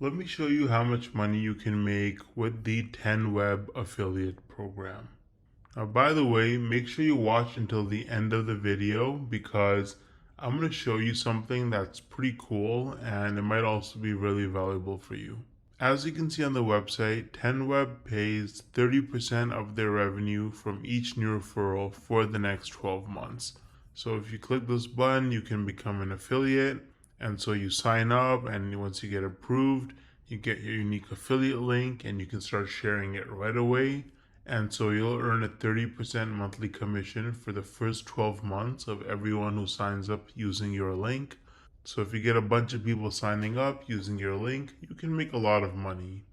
Let me show you how much money you can make with the 10Web affiliate program. Now, by the way, make sure you watch until the end of the video because I'm going to show you something that's pretty cool and it might also be really valuable for you. As you can see on the website, 10Web pays 30% of their revenue from each new referral for the next 12 months. So if you click this button, you can become an affiliate. And so you sign up, and once you get approved, you get your unique affiliate link and you can start sharing it right away. And so you'll earn a 30% monthly commission for the first 12 months of everyone who signs up using your link. So if you get a bunch of people signing up using your link, you can make a lot of money.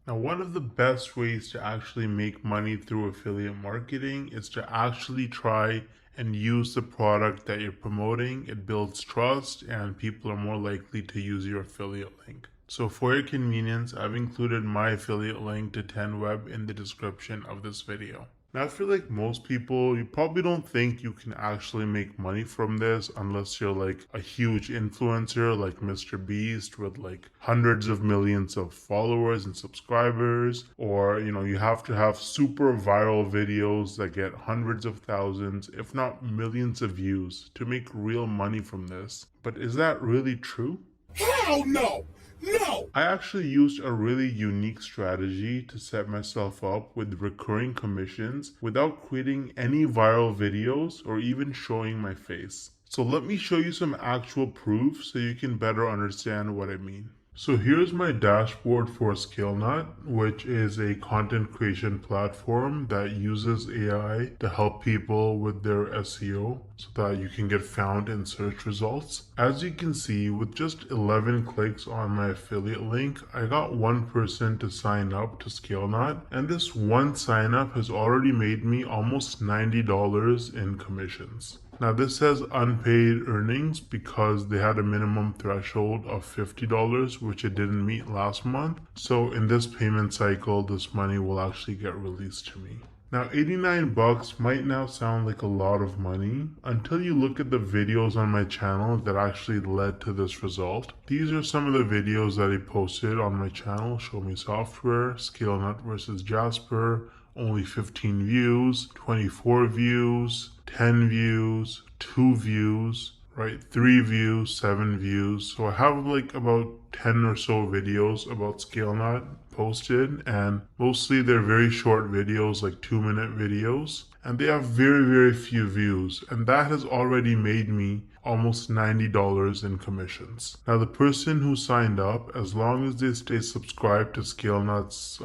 Now, one of the best ways to actually make money through affiliate marketing is to actually try and use the product that you're promoting. It builds trust and people are more likely to use your affiliate link. So for your convenience, I've included my affiliate link to 10Web in the description of this video. Now, I feel like most people, you probably don't think you can actually make money from this unless you're like a huge influencer like Mr. Beast with like hundreds of millions of followers and subscribers, or you have to have super viral videos that get hundreds of thousands, if not millions of views to make real money from this. But is that really true? Hell no! No! I actually used a really unique strategy to set myself up with recurring commissions without creating any viral videos or even showing my face. So let me show you some actual proof so you can better understand what I mean. So here's my dashboard for ScaleNut, which is a content creation platform that uses AI to help people with their SEO so that you can get found in search results. As you can see, with just 11 clicks on my affiliate link, I got one person to sign up to ScaleNut, and this one sign up has already made me almost $90 in commissions. Now this says unpaid earnings because they had a minimum threshold of $50, which it didn't meet last month. So in this payment cycle, this money will actually get released to me. Now 89 bucks might now sound like a lot of money until you look at the videos on my channel that actually led to this result. These are some of the videos that I posted on my channel: Show Me Software, ScaleNut versus Jasper, only 15 views, 24 views, 10 views, 2 views, right? 3 views, 7 views. So I have like about 10 or so videos about ScaleNut posted, and mostly they're very short videos, like 2-minute videos, and they have very, very few views, and that has already made me almost $90 in commissions. Now the person who signed up, as long as they stay subscribed to ScaleNut's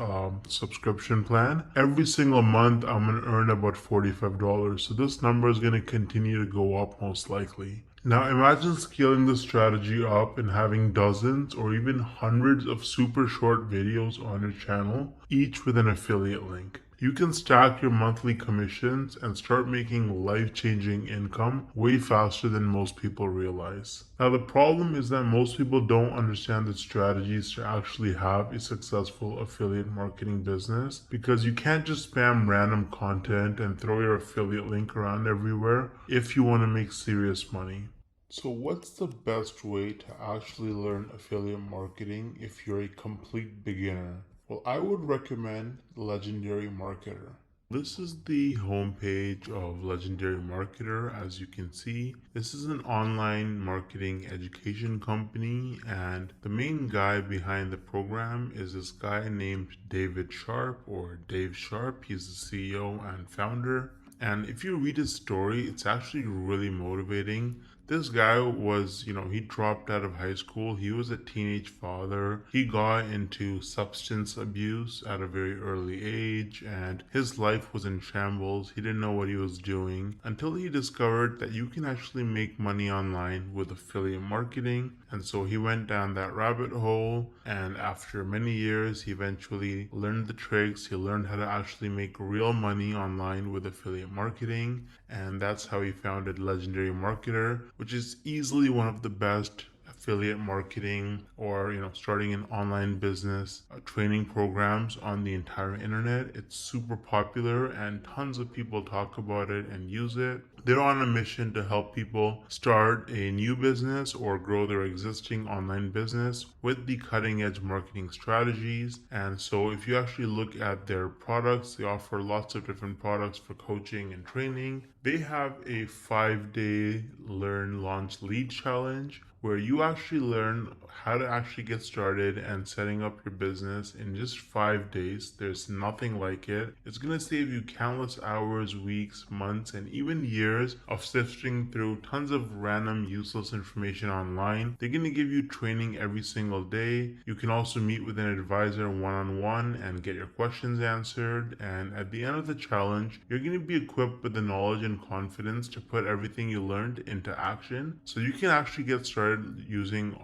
subscription plan, every single month I'm going to earn about $45. So this number is going to continue to go up most likely. Now imagine scaling this strategy up and having dozens or even hundreds of super short videos on your channel, each with an affiliate link. You can stack your monthly commissions and start making life-changing income way faster than most people realize. Now the problem is that most people don't understand the strategies to actually have a successful affiliate marketing business, because you can't just spam random content and throw your affiliate link around everywhere if you want to make serious money. So what's the best way to actually learn affiliate marketing if you're a complete beginner? Well, I would recommend Legendary Marketer. This is the homepage of Legendary Marketer. As you can see, this is an online marketing education company, and the main guy behind the program is this guy named David Sharp, or Dave Sharp. He's the CEO and founder. And if you read his story, it's actually really motivating. This guy was, he dropped out of high school. He was a teenage father. He got into substance abuse at a very early age, and his life was in shambles. He didn't know what he was doing until he discovered that you can actually make money online with affiliate marketing. And so he went down that rabbit hole, and after many years, he eventually learned the tricks. He learned how to actually make real money online with affiliate marketing, and that's how he founded Legendary Marketer, which is easily one of the best affiliate marketing or starting an online business training programs on the entire internet. It's super popular and tons of people talk about it and use it. They're on a mission to help people start a new business or grow their existing online business with the cutting edge marketing strategies. And so, if you actually look at their products, they offer lots of different products for coaching and training. They have a 5-day learn, launch, lead challenge where you actually learn how to actually get started and setting up your business in just 5 days. There's nothing like it. It's going to save you countless hours, weeks, months, and even years of sifting through tons of random useless information online. They're going to give you training every single day. You can also meet with an advisor one-on-one and get your questions answered. And at the end of the challenge, you're going to be equipped with the knowledge and confidence to put everything you learned into action so you can actually get started using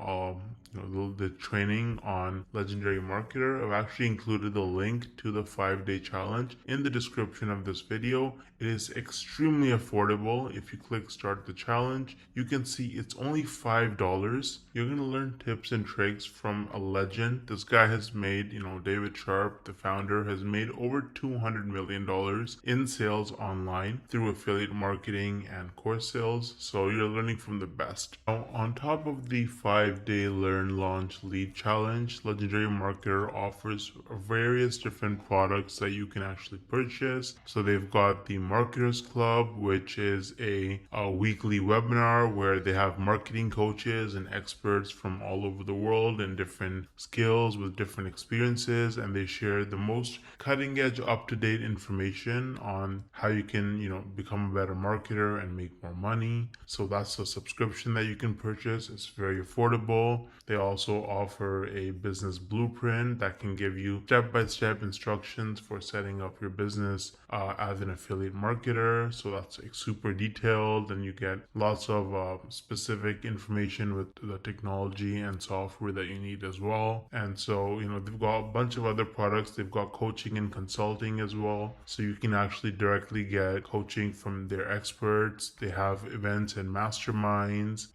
the training on Legendary Marketer. I've actually included the link to the 5-day challenge in the description of this video. It is extremely affordable. If you click start the challenge, you can see it's only $5. You're going to learn tips and tricks from a legend. This guy has made, David Sharp, the founder, has made over $200 million in sales online through affiliate marketing and course sales. So you're learning from the best. Now, on top of the 5-day learn, launch, lead challenge, Legendary Marketer offers various different products that you can actually purchase. So they've got the Marketers Club, which is a weekly webinar where they have marketing coaches and experts from all over the world and different skills with different experiences, and they share the most cutting edge, up to date information on how you can, become a better marketer and make more money. So that's a subscription that you can purchase. It's very affordable. They also offer a business blueprint that can give you step-by-step instructions for setting up your business as an affiliate marketer. So that's super detailed, and you get lots of specific information with the technology and software that you need as well. And so, they've got a bunch of other products. They've got coaching and consulting as well. So you can actually directly get coaching from their experts. They have events and masterminds.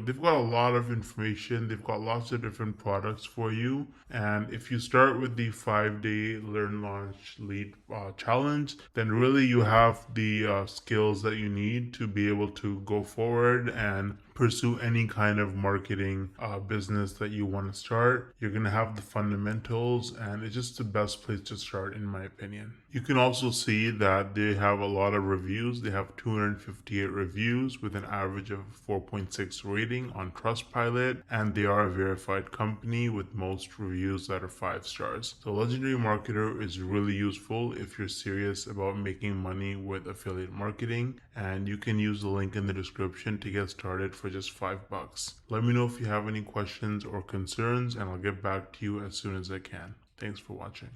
They've got a lot of information. They've got lots of different products for you. And if you start with the 5-day learn, launch, lead challenge, then really you have the skills that you need to be able to go forward and pursue any kind of marketing business that you want to start. You're going to have the fundamentals, and it's just the best place to start, in my opinion. You can also see that they have a lot of reviews. They have 258 reviews with an average of 4.6 rating on Trustpilot, and they are a verified company with most reviews that are 5 stars. So Legendary Marketer is really useful if you're serious about making money with affiliate marketing, and you can use the link in the description to get started for just $5. Let me know if you have any questions or concerns, and I'll get back to you as soon as I can. Thanks for watching.